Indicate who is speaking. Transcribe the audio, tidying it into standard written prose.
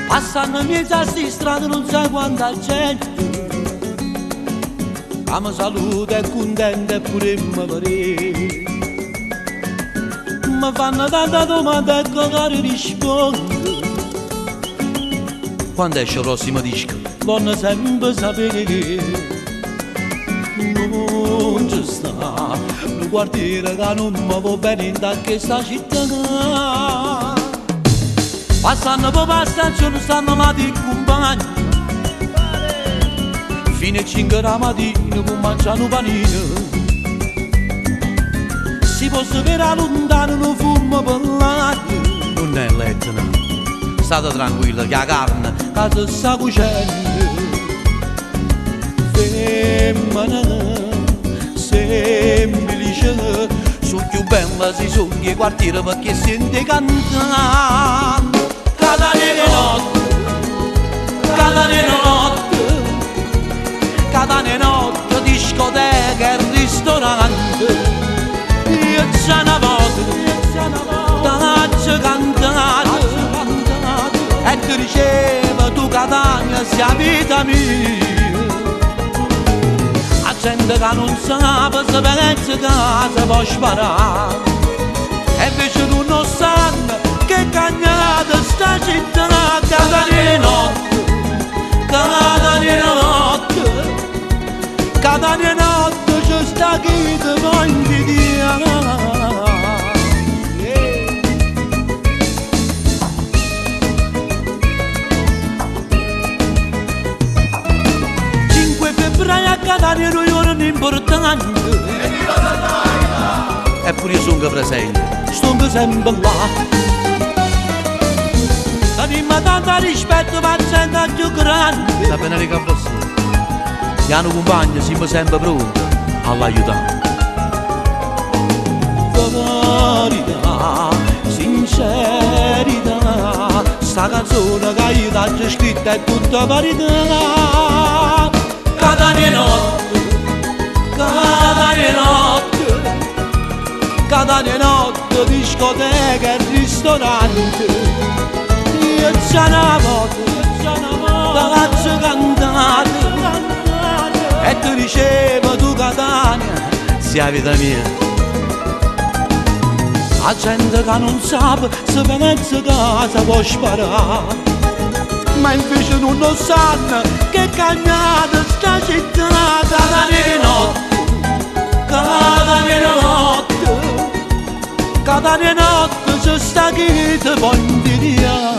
Speaker 1: Passano in mezzo a sti strade non sai quanta gente, che mi saluta e contenta e pure mi pare. Mi fanno tanta domanda e che rispondo. Quando esce il prossimo disco? Voglio sempre sapere. Non ci sta un quartiere che non mi va bene in questa città. Passando per la stazione stanno matti compagni, fino a 5 la mattina con mangiare un panino. Si può vedere lontano un fumo per l'aria. Non è letto, no. State tranquillo che la carne che si sta cuocendo. Femmina semplice, su più bella si sogna i quartieri perché sente cantare. Catania notte, Catania notte, Catania notte, discoteca e ristorante. Io c'è una volta, t'accio cantato, e ti diceva tu Catania sia vita mia. La gente che non sa se pensa che si può sparare, e invece tu non sanno che cagnata sta città. Catania notte, Catania notte, Catania notte c'è sta chi ti può invidiare. 5 febbraio a Catania noi giorno importante, eppure io sono presente, sto sempre là. Abbiamo tanto rispetto per gente più grande. Sta bene che fosse. Gli hanno compagni, siamo sempre pronti all'aiutare. Verità, sincerità, sta canzone che io t'ho scritta è tutta verità. Catania notte, Catania notte, Catania notte, discoteca e ristorante. Io c'è una volta, t'accio cantato, e ti dicevo tu Catania sia vita mia. La gente che non sa se pensa che si può sparare, ma invece non lo sanno che cagnata sta città. Catania notte, Catania notte, Catania notte c'è sta chi ti può invidiare.